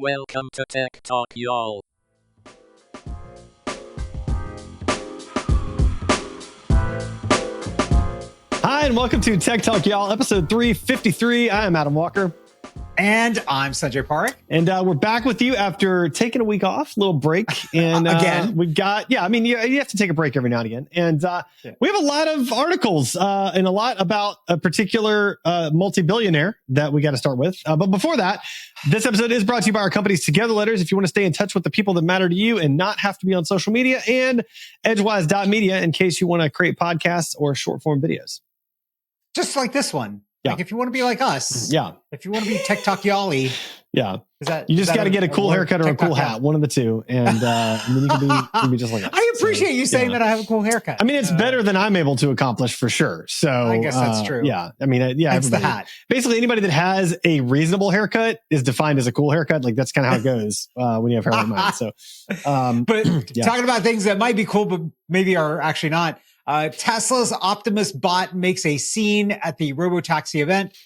Welcome to Tech Talk, y'all. Hi, and welcome to Tech Talk, y'all, episode 353. I am Adam Walker. And I'm Sanjay Parekh. And we're back with you after taking a week off, a little break. And again, we got, you have to take a break every now and again. And we have a lot of articles and a lot about a particular multi-billionaire that we got to start with. But before that, this episode is brought to you by our companies TogetherLetters. If you want to stay in touch with the people that matter to you and not have to be on social media, and Edgewise.Media in case you want to create podcasts or short form videos. Just like this one. Yeah. Like if you want to be like us. Yeah. If you want to be Tech Talk Y'all-y. Yeah. You just got to get a cool haircut or a cool hat, one of the two. And then you can be just like us. I appreciate you saying that I have a cool haircut. I mean, it's better than I'm able to accomplish for sure. So I guess that's true. Yeah. I mean, it's the hat. Basically, anybody that has a reasonable haircut is defined as a cool haircut. Like that's kind of how it goes when you have hair like mine. So, but talking about things that might be cool, but maybe are actually not. Tesla's Optimus bot makes a scene at the Robotaxi event.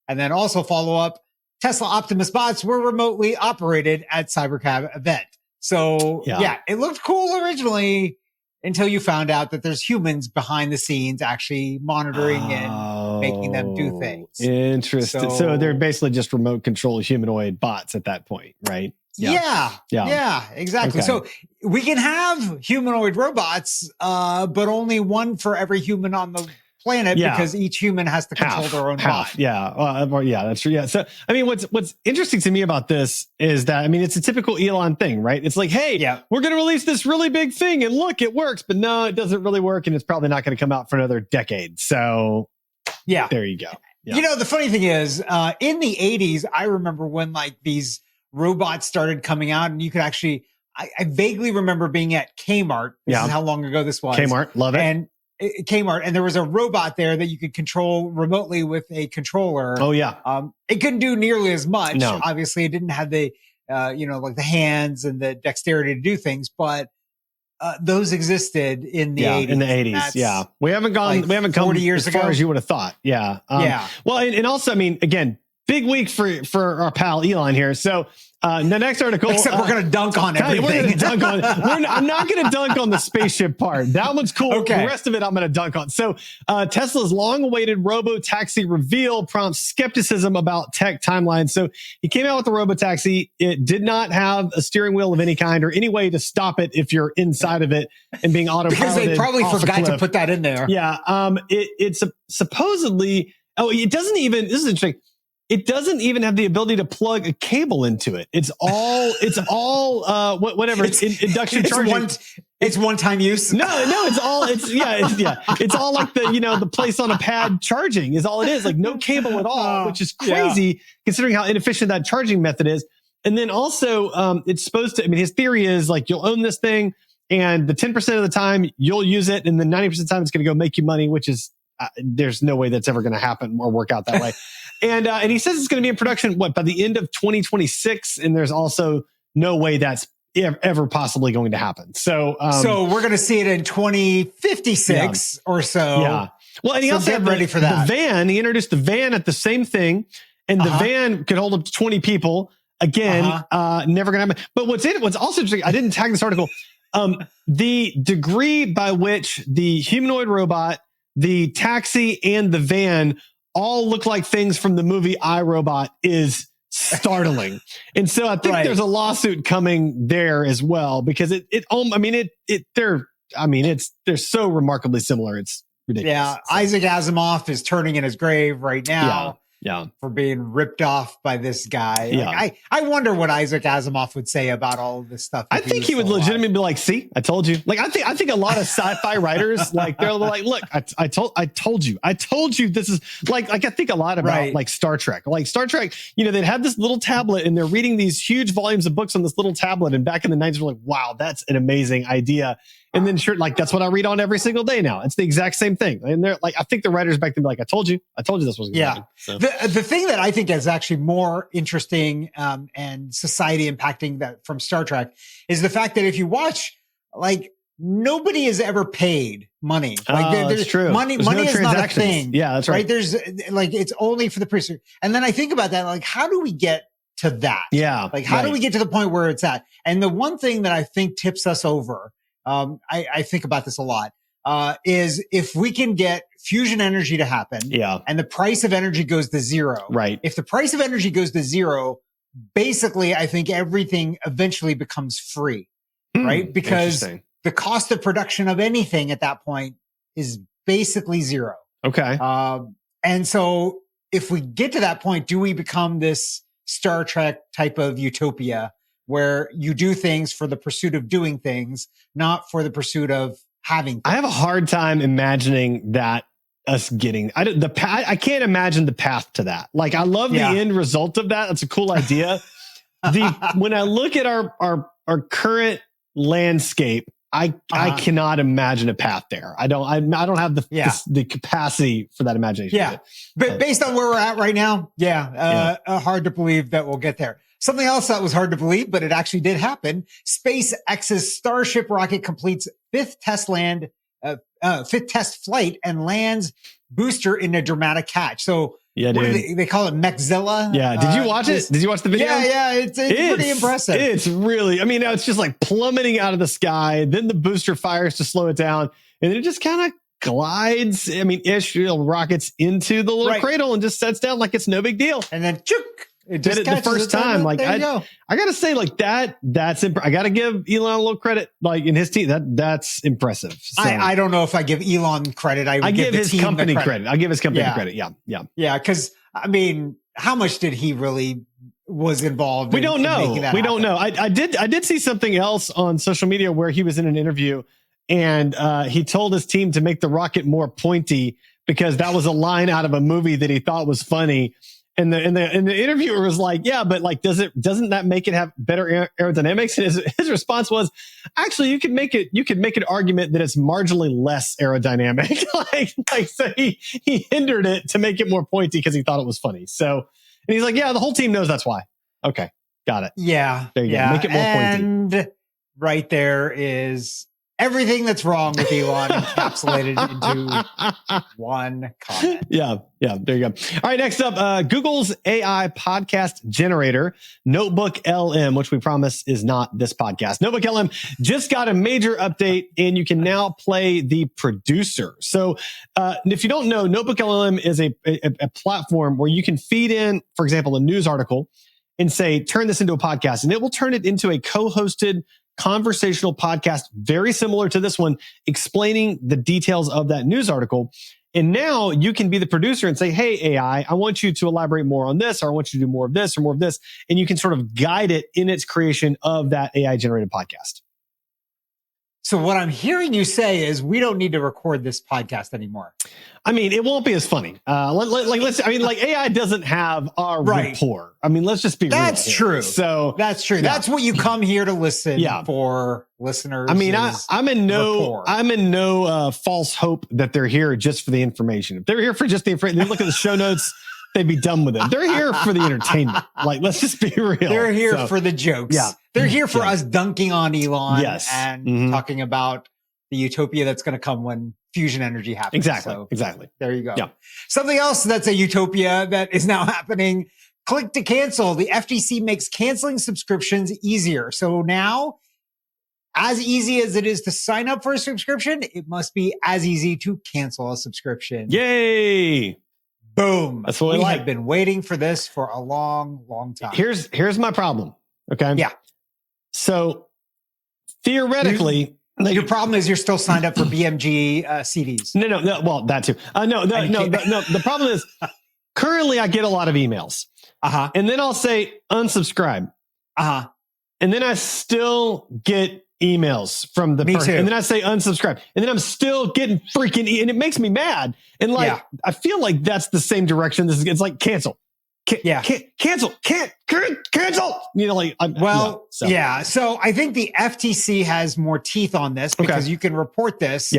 And then also follow up, Tesla Optimus bots were remotely operated at Cybercab event. So yeah, it looked cool originally until you found out that there's humans behind the scenes actually monitoring and making them do things. Interesting. So they're basically just remote control humanoid bots at that point, right? Yeah, exactly. Okay. So we can have humanoid robots, but only one for every human on the planet because each human has to control their own body. Yeah, that's true. Yeah. So, I mean, what's interesting to me about this is that, I mean, it's a typical Elon thing, right? It's like, hey, we're going to release this really big thing and look, it works, but no, it doesn't really work. And it's probably not going to come out for another decade. So there you go. Yeah. You know, the funny thing is, in the 80s, I remember when like these robots started coming out and you could actually, I vaguely remember being at Kmart. This is how long ago this was. Kmart, love it. And Kmart, and there was a robot there that you could control remotely with a controller. Oh yeah. It couldn't do nearly as much. No. Obviously, it didn't have the, like the hands and the dexterity to do things, but those existed in the 80s. In the 80s. We haven't come 40 years as far ago as you would have thought. Yeah. Well, and also, I mean, again, big week for our pal Elon here. So the next article, except we're going to dunk on everything. We're going to dunk on. I'm not going to dunk on the spaceship part. That one's cool. Okay. The rest of it, I'm going to dunk on. So Tesla's long-awaited robo-taxi reveal prompts skepticism about tech timelines. So he came out with the robo-taxi. It did not have a steering wheel of any kind or any way to stop it if you're inside of it and being autopiloted. Because they probably forgot to put that in there. Yeah. It's supposedly. Oh, it doesn't even. This is interesting. It doesn't even have the ability to plug a cable into it. It's all whatever. It's induction charging. It's one-time use. No, it's all like the place on a pad charging is all it is. Like no cable at all, which is crazy considering how inefficient that charging method is. And then also, it's supposed to, I mean, his theory is like you'll own this thing and the 10% of the time you'll use it. And then 90% of the time it's going to go make you money, which is, there's no way that's ever going to happen or work out that way. And he says it's going to be in production, by the end of 2026. And there's also no way that's ever possibly going to happen. So we're going to see it in 2056 or so. Yeah. Well, and he also had ready for that. The van, he introduced the van at the same thing. And the van could hold up to 20 people. Again, never going to happen. But what's also interesting, I didn't tag this article. The degree by which the humanoid robot, the taxi, and the van all look like things from the movie iRobot is startling. And so I think there's a lawsuit coming there as well because they're so remarkably similar. It's ridiculous. Yeah. So. Isaac Asimov is turning in his grave right now. Yeah. For being ripped off by this guy. Yeah. Like, I wonder what Isaac Asimov would say about all of this stuff. I think he would legitimately be like, see, I told you. Like, I think a lot of sci-fi writers, like, they're like, look, I told you this is like I think a lot about like Star Trek. Like Star Trek, they'd have this little tablet and they're reading these huge volumes of books on this little tablet. And back in the 90s, we're like, wow, that's an amazing idea. And then sure, like that's what I read on every single day now. It's the exact same thing. And they're like, I think the writers back then be like, I told you this was going to happen. So. The thing that I think is actually more interesting and society impacting that from Star Trek is the fact that if you watch, like nobody has ever paid money. Like that's true. Money is not a thing. Yeah, that's right. There's like, it's only for the producer. And then I think about that, like, how do we get to that? Yeah. Like, how do we get to the point where it's at? And the one thing that I think tips us over, I think about this a lot, is if we can get fusion energy to happen, and the price of energy goes to zero. Right. If the price of energy goes to zero, basically, I think everything eventually becomes free, right? Because the cost of production of anything at that point is basically zero. Okay. And so if we get to that point, do we become this Star Trek type of utopia where you do things for the pursuit of doing things, not for the pursuit of having things? I have a hard time imagining that us getting, I can't imagine the path to that. Like, I love the end result of that. That's a cool idea. When I look at our current landscape, I cannot imagine a path there. I don't have the capacity for that imagination. Yeah. But based on where we're at right now, hard to believe that we'll get there. Something else that was hard to believe, but it actually did happen. SpaceX's Starship rocket completes fifth test flight and lands booster in a dramatic catch. So they call it Mechzilla. Yeah. Did you watch it? Did you watch the video? Yeah. It's pretty impressive. It's really, I mean, it's just like plummeting out of the sky. Then the booster fires to slow it down. And then it just kind of glides, rockets into the little cradle and just sets down like it's no big deal. And then it just did it the first time. Like, I gotta say, like that's I gotta give Elon a little credit. Like, in his team, that's impressive. So, I don't know if I give Elon credit. I give his company credit. I give his company credit. Yeah. Because I mean, how much did he really was involved? We don't know. We don't know. I did see something else on social media where he was in an interview and he told his team to make the rocket more pointy because that was a line out of a movie that he thought was funny. And the interviewer was like, yeah, but like, doesn't that make it have better aerodynamics? And his response was, actually, you could make an argument that it's marginally less aerodynamic. So he hindered it to make it more pointy because he thought it was funny. So, and he's like, yeah, the whole team knows that's why. Okay. Got it. Yeah. There you go. Make it more pointy. And right there is everything that's wrong with Elon encapsulated into one comment. Yeah. There you go. All right. Next up, Google's AI podcast generator, Notebook LM, which we promise is not this podcast. Notebook LM just got a major update and you can now play the producer. So, if you don't know, Notebook LM is a platform where you can feed in, for example, a news article and say, turn this into a podcast, and it will turn it into a co-hosted conversational podcast, very similar to this one, explaining the details of that news article. And now you can be the producer and say, hey, AI, I want you to elaborate more on this, or I want you to do more of this or more of this. And you can sort of guide it in its creation of that AI generated podcast. So what I'm hearing you say is we don't need to record this podcast anymore. I mean, it won't be as funny. AI doesn't have our rapport. I mean, let's just be real. That's true. So that's true. That's what you come here to listen for, listeners. I mean, I'm in no false hope that they're here just for the information. If they're here for just the information, they look at the show notes, they'd be done with it. They're here for the entertainment. Like, let's just be real. They're here for the jokes. Yeah. They're here for us dunking on Elon and talking about the utopia that's going to come when fusion energy happens. Exactly. There you go. Yeah. Something else that's a utopia that is now happening. Click to cancel. The FTC makes canceling subscriptions easier. So now, as easy as it is to sign up for a subscription, it must be as easy to cancel a subscription. Yay! Boom. That's what we have been waiting for this for a long, long time. Here's my problem. Okay. Yeah. So theoretically, your problem is you're still signed up for BMG CDs. No. Well, that too. No. The problem is currently I get a lot of emails. And then I'll say unsubscribe. And then I still get emails from the person. And then I say unsubscribe. And then I'm still getting freaking and it makes me mad. And I feel like that's the same direction. It's like cancel. Cancel. You know, So I think the FTC has more teeth on this because you can report this.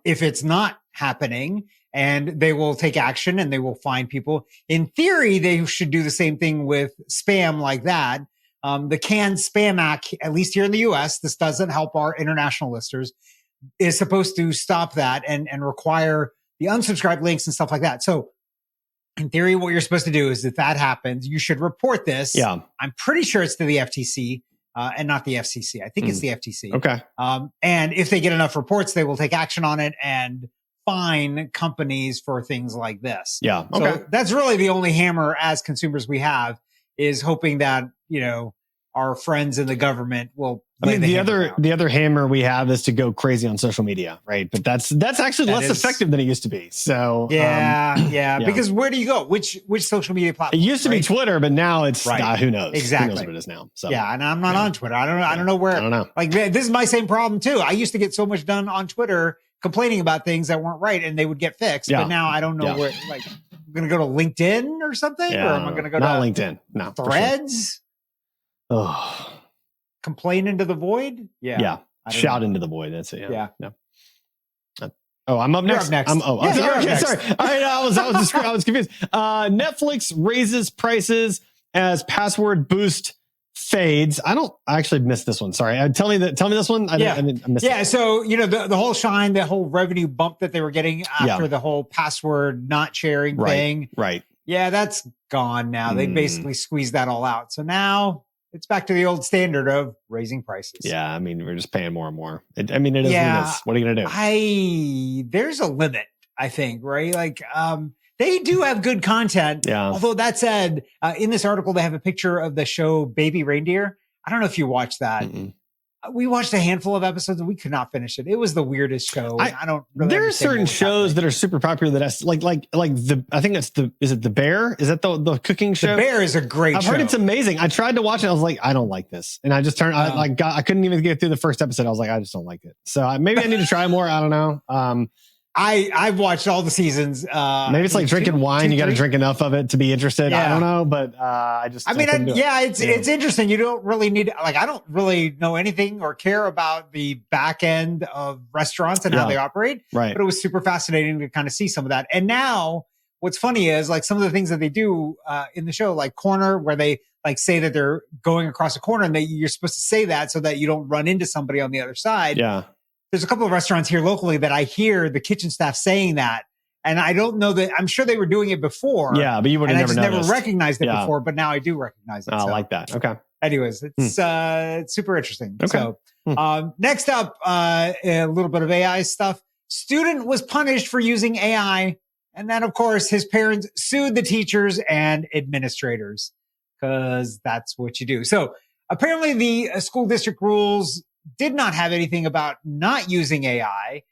If it's not happening, and they will take action and they will find people. In theory, they should do the same thing with spam like that. The Canned Spam Act, at least here in the US, this doesn't help our international listeners, is supposed to stop that and require the unsubscribed links and stuff like that. So in theory, what you're supposed to do is if that happens, you should report this. Yeah. I'm pretty sure it's to the FTC and not the FCC. I think it's the FTC. Okay. And if they get enough reports, they will take action on it and fine companies for things like this. Yeah. Okay. So that's really the only hammer as consumers we have, is hoping that, our friends in the government will. The other hammer we have is to go crazy on social media, right? But that's actually less effective than it used to be. So yeah. Because where do you go? Which social media platform? It used to be Twitter, but now it's who knows? Exactly. Who knows what it is now? So yeah, and I'm not on Twitter. I don't know where. I don't know. Like, this is my same problem too. I used to get so much done on Twitter complaining about things that weren't right, and they would get fixed. Yeah. But now I don't know where. Like, I'm gonna go to LinkedIn or something, or am I gonna go not to LinkedIn? No, Threads? Oh, Complain into the void? Yeah. Shout into the void. That's it. Yeah. No. Oh, I'm up next. You're up next. Sorry. All right, I was confused. Netflix raises prices as password boost fades. I actually missed this one. Sorry. Tell me this one. I missed it. So, the whole shine, the whole revenue bump that they were getting after the whole password not sharing thing. Right. Yeah, that's gone now. They basically squeezed that all out. So now it's back to the old standard of raising prices. Yeah, I mean, we're just paying more and more. It is what it is. What are you going to do? There's a limit, I think, right? Like, they do have good content. Yeah. Although that said, in this article, they have a picture of the show Baby Reindeer. I don't know if you watched that. Mm-mm. We watched a handful of episodes and we could not finish it. It was the weirdest show. I don't really. There are certain shows that are super popular that I think is it The Bear? Is that the cooking show? The Bear is a great show. I've heard it's amazing. I tried to watch it. I was like, I don't like this. And I just turned, I couldn't even get through the first episode. I was like, I just don't like it. So maybe I need to try more. I don't know. I've watched all the seasons. Maybe it's like drinking wine. You got to drink enough of it to be interested. Yeah. I don't know, but it's interesting. You don't really need, I don't really know anything or care about the back end of restaurants and how they operate. Right. But it was super fascinating to kind of see some of that. And now what's funny is some of the things that they do in the show, like Corner, where they say that they're going across a corner and you're supposed to say that so that you don't run into somebody on the other side. Yeah. There's a couple of restaurants here locally that I hear the kitchen staff saying that. And I don't know that, I'm sure they were doing it before. Yeah, but you would have never noticed. I just never recognized it before, but now I do recognize it. I like that. Okay. Anyways, it's super interesting. Okay. So next up, a little bit of AI stuff. Student was punished for using AI. And then, of course, his parents sued the teachers and administrators because that's what you do. So apparently the school district rules did not have anything about not using AI.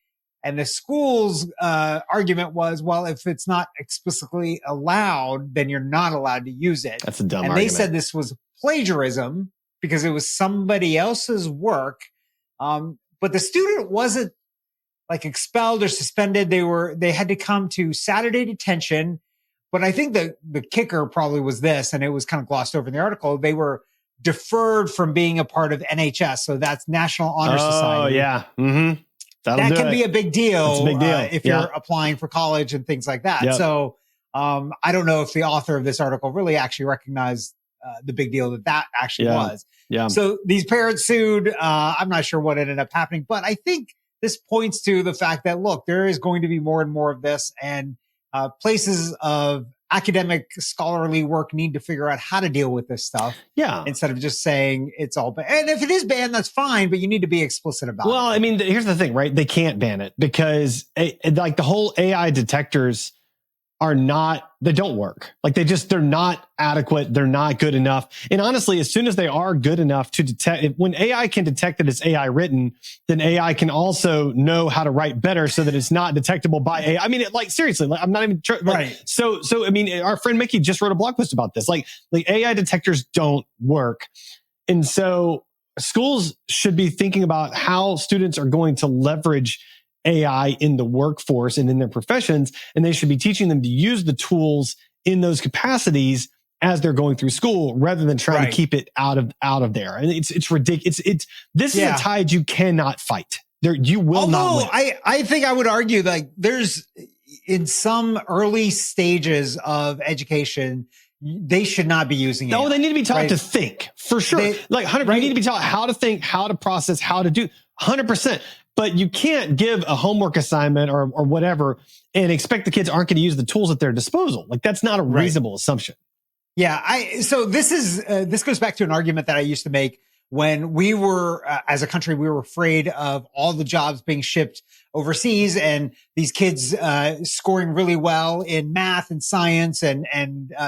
And the school's argument was, well, if it's not explicitly allowed, then you're not allowed to use it. That's a dumb argument. And they said this was plagiarism because it was somebody else's work. But the student wasn't expelled or suspended. They had to come to Saturday detention. But I think the kicker probably was this, and it was kind of glossed over in the article. They were deferred from being a part of NHS. So that's National Honor Society. Oh, yeah. Mm-hmm. That can be a big deal, a big deal. If you're applying for college and things like that. Yep. So I don't know if the author of this article really actually recognized the big deal that actually was. Yeah. So these parents sued. I'm not sure what ended up happening, but I think this points to the fact that, look, there is going to be more and more of this, and places of academic scholarly work need to figure out how to deal with this stuff. Yeah. Instead of just saying it's all banned. And if it is banned, that's fine, but you need to be explicit about it. Well, I mean, here's the thing, right? They can't ban it because the whole AI detectors they don't work. They're not adequate. They're not good enough. And honestly, as soon as they are good enough to detect, when AI can detect that it's AI written, then AI can also know how to write better so that it's not detectable by AI. I mean, seriously, I'm not even right. So, I mean, our friend Mickey just wrote a blog post about this. AI detectors don't work. And so schools should be thinking about how students are going to leverage AI in the workforce and in their professions, and they should be teaching them to use the tools in those capacities as they're going through school, rather than trying to keep it out of there. And it's ridiculous. This is a tide you cannot fight. You will not win. I think I would argue there's in some early stages of education, they should not be using it. No, they need to be taught to think, for sure. 100%. You need to be taught how to think, how to process, how to do 100%. but you can't give a homework assignment or whatever and expect the kids aren't going to use the tools at their disposal. Like that's not a reasonable assumption. Yeah. So this goes back to an argument that I used to make when we were, as a country, we were afraid of all the jobs being shipped overseas and these kids, scoring really well in math and science and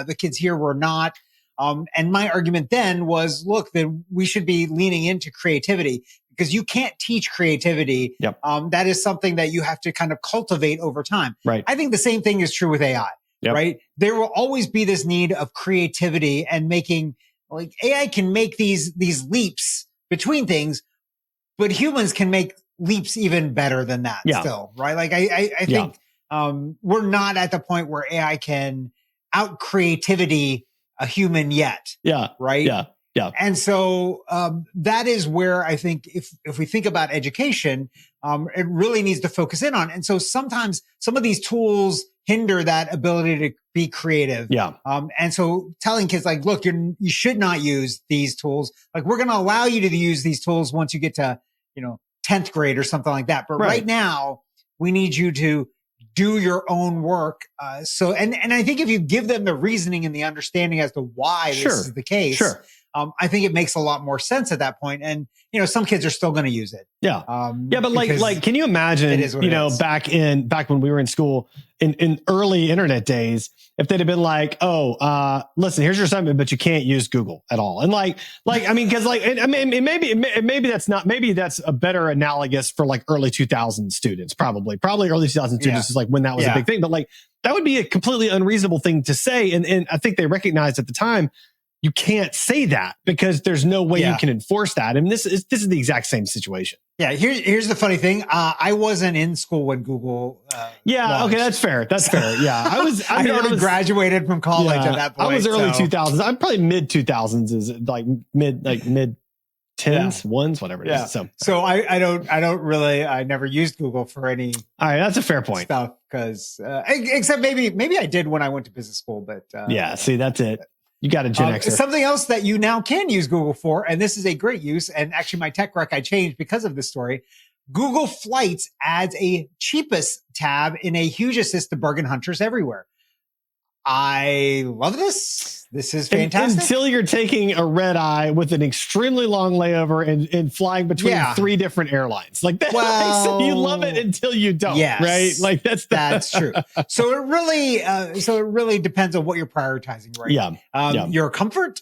the kids here were not. And my argument then was, look, then we should be leaning into creativity because you can't teach creativity. Yep. That is something that you have to kind of cultivate over time. Right. I think the same thing is true with AI. Yep. Right. There will always be this need of creativity and making, like, AI can make these leaps between things, but humans can make leaps even better than that still. Right. Like I think, we're not at the point where AI can out creativity a human yet. Yeah. Right. Yeah. Yeah. And so, that is where I think if we think about education, it really needs to focus in on. And so sometimes some of these tools hinder that ability to be creative. Yeah. And so telling kids like, look, you should not use these tools. Like we're going to allow you to use these tools once you get to, 10th grade or something like that. But right now we need you to do your own work. And I think if you give them the reasoning and the understanding as to why this is the case, I think it makes a lot more sense at that point. And, some kids are still going to use it. Yeah. But like, can you imagine, back when we were in school in early internet days, if they'd have been like, listen, here's your assignment, but you can't use Google at all. And maybe that's a better analogous for like early 2000 students, probably early 2000 students is like when that was a big thing. But like, that would be a completely unreasonable thing to say. And I think they recognized at the time, you can't say that because there's no way you can enforce that. And this is the exact same situation. Yeah. Here's the funny thing. I wasn't in school when Google, launched. Okay. That's fair. Yeah. I already graduated from college at that point. I was early 2000s. I'm probably mid 2000s is like mid tens, ones, whatever it is. So I never used Google for any. All right. That's a fair point. Stuff because, except maybe I did when I went to business school, but, see, that's it. You got a Gen Xer. Something else that you now can use Google for, and this is a great use, and actually my tech rec I changed because of this story. Google Flights adds a cheapest tab in a huge assist to bargain hunters everywhere. I love this. This is fantastic. Until you're taking a red eye with an extremely long layover and flying between 3 different airlines. Like that. So you love it until you don't. Yes, right? Like that's true. So it really depends on what you're prioritizing, right? Your comfort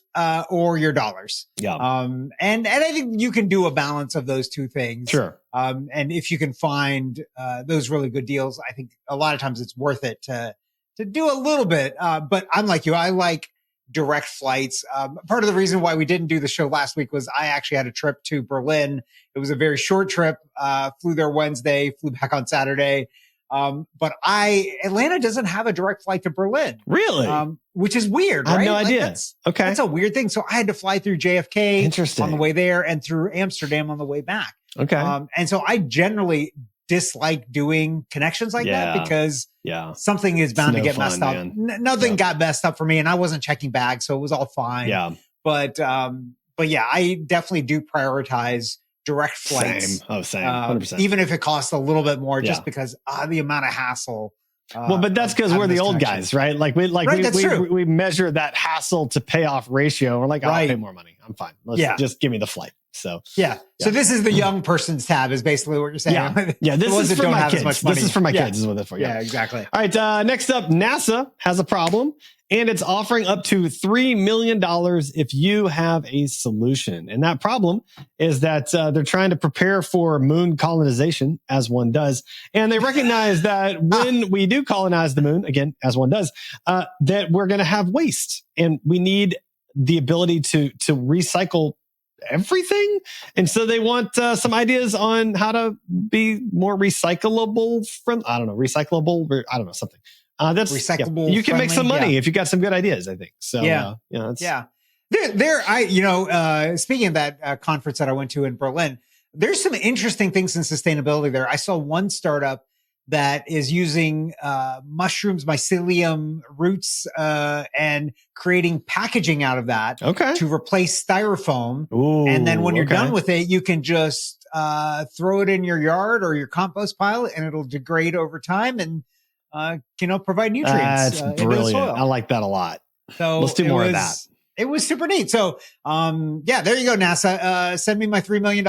or your dollars. Yeah. And I think you can do a balance of those two things. Sure. And if you can find those really good deals, I think a lot of times it's worth it to do a little bit. But I'm like you. I like direct flights. Part of the reason why we didn't do the show last week was I actually had a trip to Berlin. It was a very short trip. Flew there Wednesday, flew back on Saturday. But Atlanta doesn't have a direct flight to Berlin. Really? Which is weird, right? I had no idea. That's a weird thing. So I had to fly through JFK on the way there and through Amsterdam on the way back. Okay. And so I generally dislike doing connections like that because something is bound to get messed up. Nothing got messed up for me and I wasn't checking bags. So it was all fine. Yeah. But yeah, I definitely do prioritize direct flights. Same. 100%. Even if it costs a little bit more just because the amount of hassle. But that's because we're the old guys, right? Like we measure that hassle to payoff ratio. We're like, I'll pay more money. I'm fine. Just give me the flight. So So this is the young person's tab is basically what you're saying. This is for my kids. This is for my kids is what it's for. Yeah, exactly. All right. Next up, NASA has a problem and it's offering up to $3 million if you have a solution. And that problem is that they're trying to prepare for moon colonization as one does. And they recognize that when we do colonize the moon, again, as one does, that we're going to have waste and we need the ability to recycle everything. And so they want some ideas on how to be more recyclable something. That's recyclable. You can make some money if you got some good ideas, I think. So speaking of that conference that I went to in Berlin, there's some interesting things in sustainability there. I saw one startup that is using mushrooms, mycelium roots, and creating packaging out of that to replace styrofoam. Ooh, and then when you're done with it, you can just throw it in your yard or your compost pile, and it'll degrade over time and provide nutrients. That's into the brilliant. soil. I like that a lot. So let's do more of that. It was super neat. So, there you go, NASA. Send me my $3 million.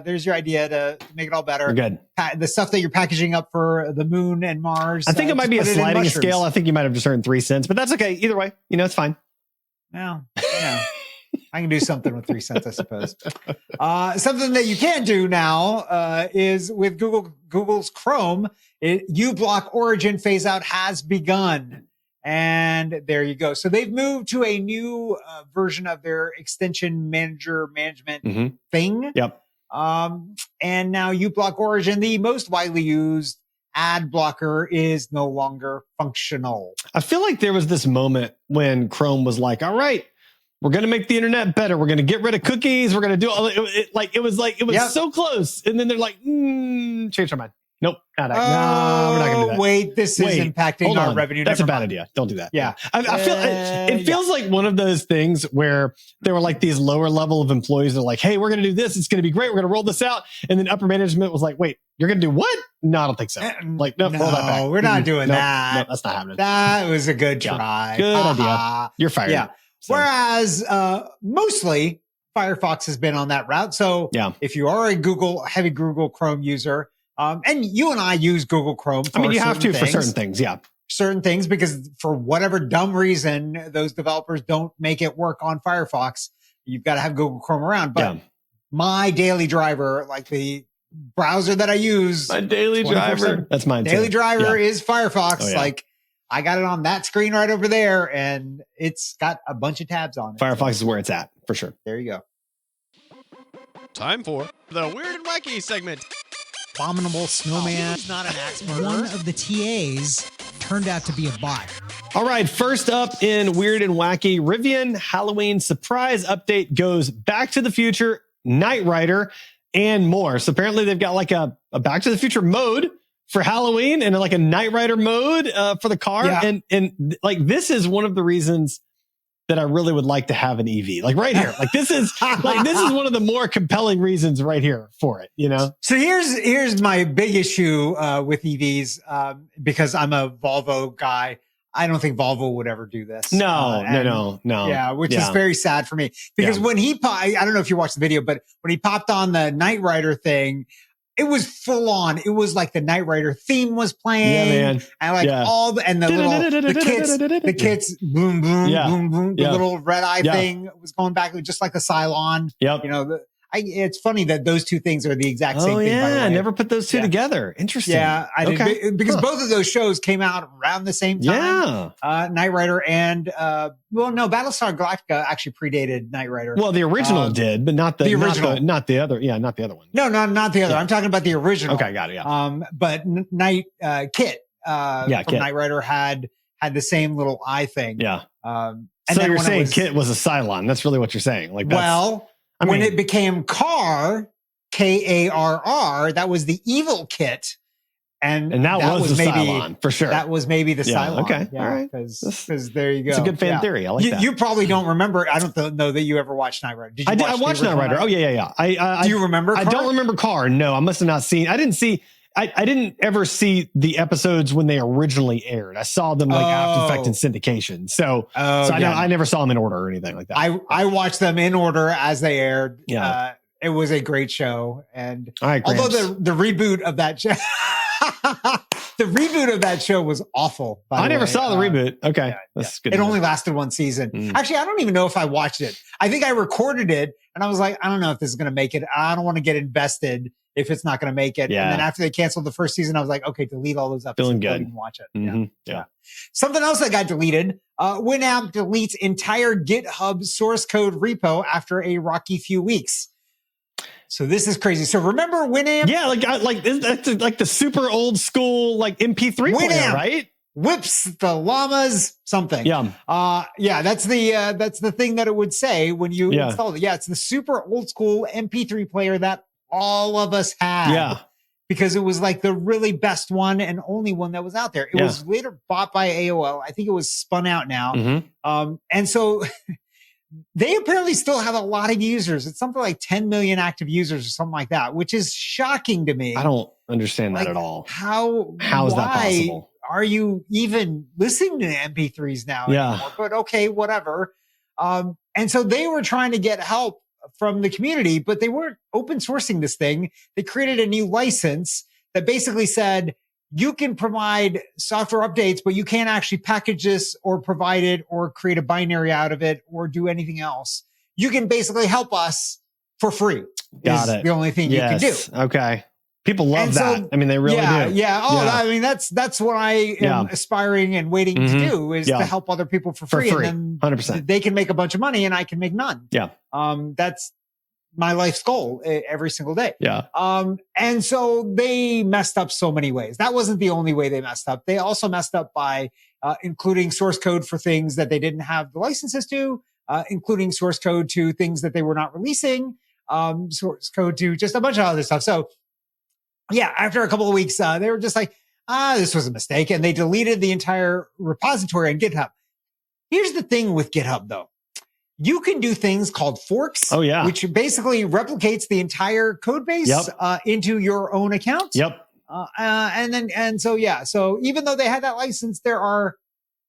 There's your idea to make it all better. We're good. The stuff that you're packaging up for the moon and Mars. I think it might be a sliding scale. I think you might have just earned 3 cents, but that's okay. Either way, it's fine. Well, yeah. I can do something with 3 cents, I suppose. Something that you can do now is with Google's Chrome. uBlock Origin phase out has begun. And there you go. So they've moved to a new version of their extension management thing. Yep. And now uBlock Origin, the most widely used ad blocker, is no longer functional. I feel like there was this moment when Chrome was like, all right, we're going to make the internet better. We're going to get rid of cookies. We're going to do it was so close. And then they're like, change our mind. Nope. No, we're not going to do that. Wait, this is impacting our revenue. That's a bad idea. Don't do that. Yeah. I feel it feels like one of those things where there were like these lower level of employees that are like, hey, we're going to do this. It's going to be great. We're going to roll this out. And then upper management was like, wait, you're going to do what? No, I don't think so. Like, no, roll that back. We're not doing that. No, that's not happening. That was a good try. Good idea. You're fired. Yeah. So. Whereas mostly Firefox has been on that route. So if you are a heavy Google Chrome user, and you and I use Google Chrome. You have to for certain things. Yeah. Certain things, because for whatever dumb reason, those developers don't make it work on Firefox. You've got to have Google Chrome around. But my daily driver, like the browser that I use. My daily driver. That's mine too. Daily driver is Firefox. Oh, yeah. Like I got it on that screen right over there, and it's got a bunch of tabs on it. Firefox is where it's at, for sure. There you go. Time for the Weird and Wacky segment. Abominable snowman. He's not an axe murderer. One of the TAs turned out to be a bot. All right, first up in Weird and Wacky, Rivian Halloween surprise update goes Back to the Future, Knight Rider, and more. So apparently they've got like a Back to the Future mode for Halloween and like a Knight Rider mode for the car. Yeah. And like this is one of the reasons that I really would like to have an EV, like right here. Like this is one of the more compelling reasons right here for it, So here's my big issue with EVs, because I'm a Volvo guy. I don't think Volvo would ever do this. No. Yeah, which is very sad for me, because when I don't know if you watched the video, but when he popped on the Knight Rider thing, it was full on. It was like the Knight Rider theme was playing. Yeah, man. And like all the kits, boom, boom, boom, boom. The little red eye thing was going back, just like the Cylon. Yep. It's funny that those two things are the exact same thing. Yeah, I never put those two together. Interesting. Yeah, I did, because both of those shows came out around the same time. Yeah, Knight Rider and Battlestar Galactica actually predated Knight Rider. Well, the original did, but not the original, not the other. Yeah, not the other one. No, not the other. Yeah. I'm talking about the original. Okay, got it. Yeah. But Kit from Knight Rider had the same little eye thing. Yeah. And so you're saying Kit was a Cylon? That's really what you're saying. Like, when it became Karr, Karr, that was the evil Kit. And that was the Cylon, for sure. That was maybe the Cylon. Okay. All right. Because there you go. It's a good fan theory. I like that. You probably don't remember. I don't know that you ever watched Knight Rider. Did you I watched Knight Rider. Oh, yeah. Do you remember Karr? I don't remember Karr. No, I must have not seen. I didn't ever see the episodes when they originally aired. I saw them like After Effect and syndication. So I never saw them in order or anything like that. I watched them in order as they aired. Yeah. It was a great show. And although the reboot of that show, was awful. I never saw the reboot. Okay. That's good. It only lasted one season. Actually, I don't even know if I watched it. I think I recorded it and I was like, I don't know if this is going to make it. I don't want to get invested if it's not going to make it. Yeah. And then after they canceled the first season, I was like, okay, delete all those episodes. Feeling good. Don't even watch it. Yeah. Something else that got deleted. Winamp deletes entire GitHub source code repo after a rocky few weeks. So this is crazy. So remember Winamp? Yeah, that's like the super old school like MP3 player, right? Whips the llamas something. Yeah. That's the thing that it would say when you install it. Yeah, it's the super old school MP3 player that all of us had. Yeah. because it was like the really best one and only one that was out there. It was later bought by AOL. I think it was spun out now. And so they apparently still have a lot of users. It's something like 10 million active users or something like that, which is shocking to me. I don't understand that at all. How is that possible? Are you even listening to MP3s now anymore? But okay, whatever. And so they were trying to get help from the community, but they weren't open sourcing this thing. They created a new license that basically said, you can provide software updates, but you can't actually package this or provide it or create a binary out of it or do anything else. You can basically help us for free. Got it. The only thing you can do. Okay. People love that. So, I mean, they really do. Yeah. I mean, that's what I am aspiring and waiting to do is to help other people for free. And then 100%. They can make a bunch of money and I can make none. Yeah. That's my life's goal every single day. Yeah. And so they messed up so many ways. That wasn't the only way they messed up. They also messed up by including source code for things that they didn't have the licenses to, including source code to things that they were not releasing, source code to just a bunch of other stuff. So yeah, after a couple of weeks, they were just like, this was a mistake. And they deleted the entire repository on GitHub. Here's the thing with GitHub though. You can do things called forks, which basically replicates the entire code base into your own account. So even though they had that license, there are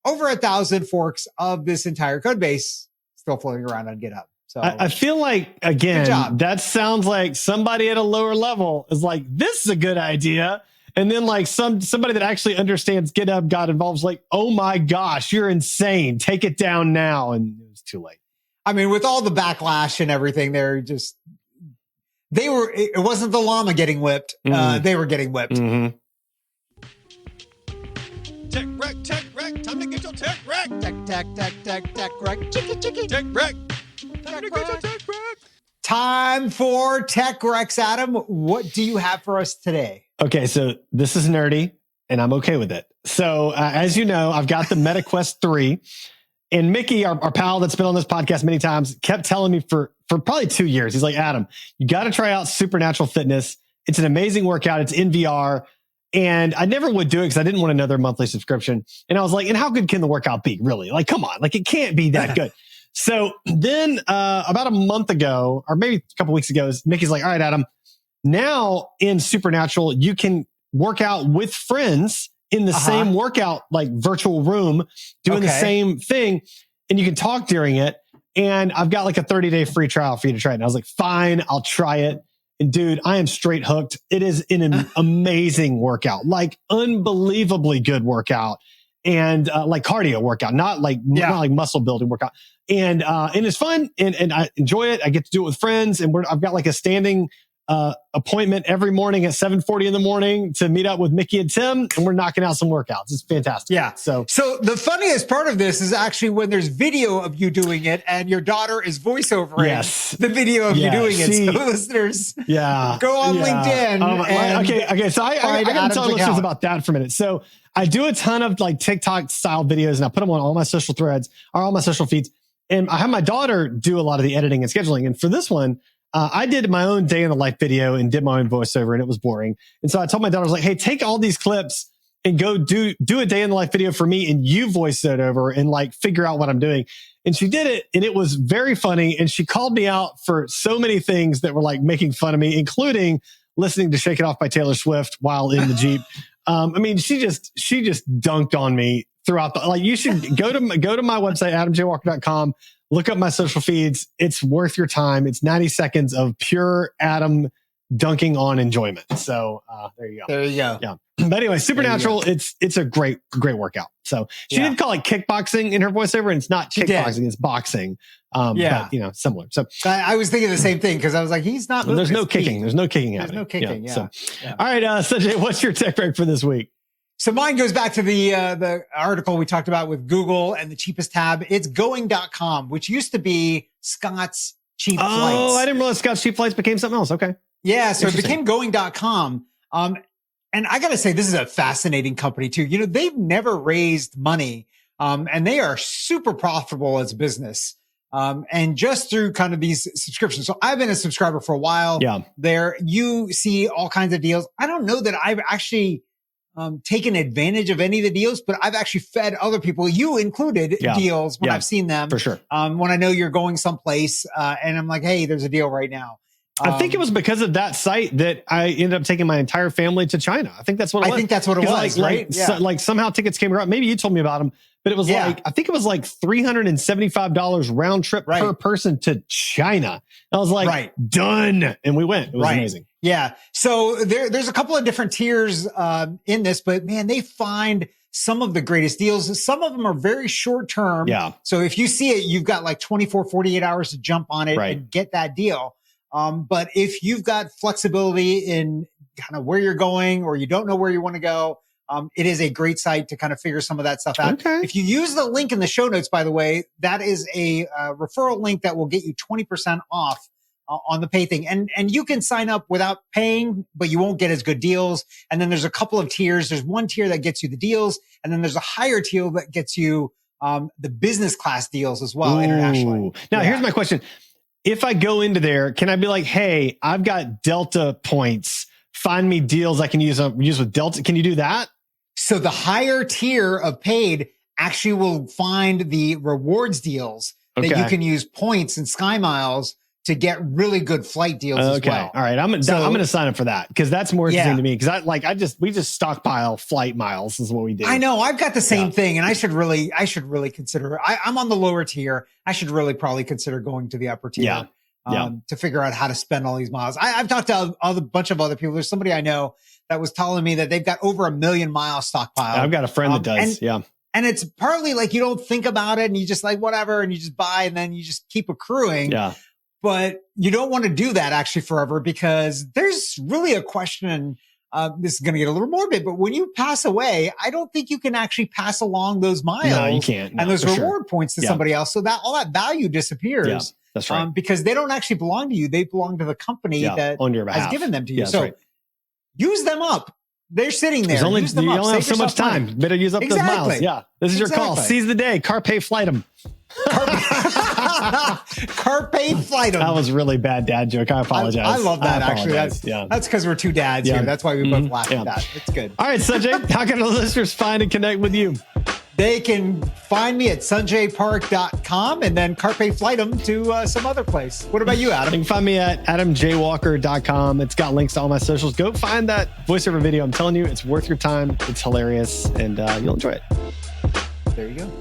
over 1,000 forks of this entire code base still floating around on GitHub. So I feel like, again, that sounds like somebody at a lower level is like, this is a good idea. And then like somebody that actually understands GitHub got involved, like, oh my gosh, you're insane. Take it down now. And it was too late. I mean, with all the backlash and everything, it wasn't the llama getting whipped. They were getting whipped. Tech wreck, time to get your tech wreck. Tech wreck. Chicky. Tech wreck. Time to get your tech wreck. Time for tech wrecks, Adam. What do you have for us today? Okay, so this is nerdy, and I'm okay with it. So as you know, I've got the MetaQuest 3. And Mickey, our pal that's been on this podcast many times, kept telling me for probably 2 years, he's like, Adam, you got to try out Supernatural Fitness. It's an amazing workout. It's in VR. And I never would do it because I didn't want another monthly subscription. And I was like, and how good can the workout be, really? Like, come on, like it can't be that good. So then about a month ago, or maybe a couple weeks ago, Mickey's like, all right, Adam, now in Supernatural, you can work out with friends in the same workout, like virtual room, doing the same thing. And you can talk during it. And I've got like a 30-day free trial for you to try it. And I was like, fine, I'll try it. And dude, I am straight hooked. It is an amazing workout, like unbelievably good workout. And like cardio workout, not like muscle building workout. And it's fun and I enjoy it. I get to do it with friends and I've got like a standing appointment every morning at 7:40 in the morning to meet up with Mickey and Tim, and we're knocking out some workouts. It's fantastic. Yeah. So the funniest part of this is actually when there's video of you doing it and your daughter is voiceovering the video of you doing it. So listeners, go on LinkedIn. Okay. So I got to tell listeners about that for a minute. So I do a ton of like TikTok style videos and I put them on all my social threads or all my social feeds. And I have my daughter do a lot of the editing and scheduling. And for this one, I did my own day in the life video and did my own voiceover and it was boring. And so I told my daughter, I was like, hey, take all these clips and go do a day in the life video for me and you voice it over and like figure out what I'm doing. And she did it and it was very funny. And she called me out for so many things that were like making fun of me, including listening to Shake It Off by Taylor Swift while in the Jeep. I mean, she just dunked on me throughout like, you should go to my website, adamjwalker.com. Look up my social feeds. It's worth your time. It's 90 seconds of pure Adam dunking on enjoyment. So there you go. Yeah. But anyway, Supernatural, it's a great workout. So she did call it kickboxing in her voiceover, and it's not kickboxing, it's boxing. But, similar. So I was thinking the same thing because I was like, he's not. There's no kicking. There's no kicking. There's no kicking. So, all right, Sanjay, what's your tech break for this week? So mine goes back to the article we talked about with Google and the cheapest tab. It's going.com, which used to be Scott's Cheap Flights. Oh, I didn't realize Scott's Cheap Flights became something else. Okay. Yeah. So it became going.com. And I got to say, this is a fascinating company too. They've never raised money. And they are super profitable as a business. And just through kind of these subscriptions. So I've been a subscriber for a while. Yeah. There, you see all kinds of deals. I don't know that I've actually taken advantage of any of the deals, but I've actually fed other people, you included, deals when I've seen them. For sure. When I know you're going someplace and I'm like, hey, there's a deal right now. I think it was because of that site that I ended up taking my entire family to China. I think that's what it was. I think that's what it was, right? Like somehow tickets came around. Maybe you told me about them, but it was like, I think it was like $375 round trip per person to China. I was like, done. And we went. It was amazing. Yeah. So there's a couple of different tiers in this, but man, they find some of the greatest deals. Some of them are very short term. Yeah. So if you see it, you've got like 24, 48 hours to jump on it and get that deal. But if you've got flexibility in kind of where you're going or you don't know where you want to go, it is a great site to kind of figure some of that stuff out. Okay. If you use the link in the show notes, by the way, that is a referral link that will get you 20% off on the pay thing. And you can sign up without paying, but you won't get as good deals. And then there's a couple of tiers. There's one tier that gets you the deals. And then there's a higher tier that gets you the business class deals as well internationally. Now, here's my question. If I go into there, can I be like, hey, I've got Delta points. Find me deals I can use with Delta. Can you do that? So the higher tier of paid actually will find the rewards deals that you can use points and Sky Miles to get really good flight deals as well. All right. I'm going to sign up for that because that's more interesting to me. Because we just stockpile flight miles is what we do. I know. I've got the same thing, and I should really consider. I'm on the lower tier. I should really probably consider going to the upper tier. To figure out how to spend all these miles. I've talked to a bunch of other people. There's somebody I know that was telling me that they've got over 1 million miles stockpiled. I've got a friend that does. And it's partly like you don't think about it and you just like whatever and you just buy and then you just keep accruing. Yeah. But you don't want to do that actually forever because there's really a question. This is going to get a little morbid, but when you pass away, I don't think you can actually pass along those miles. No, you can't. And those reward points to somebody else. So that all that value disappears. Yeah, that's right. Because they don't actually belong to you. They belong to the company that on your behalf has given them to you. Yeah, so use them up. They're sitting there. You only have so much time. Better use up those miles. Yeah. This is your call. Seize the day. Carpe flight them. Carpe flight them. That was really bad dad joke. I apologize. I love that actually. That's because we're two dads here. That's why we both laughed at that. It's good. All right, Sanjay, how can the listeners find and connect with you? They can find me at sanjaypark.com and then carpe flight them to some other place. What about you, Adam? You can find me at adamjwalker.com. It's got links to all my socials. Go find that voiceover video. I'm telling you, it's worth your time. It's hilarious, and you'll enjoy it. There you go.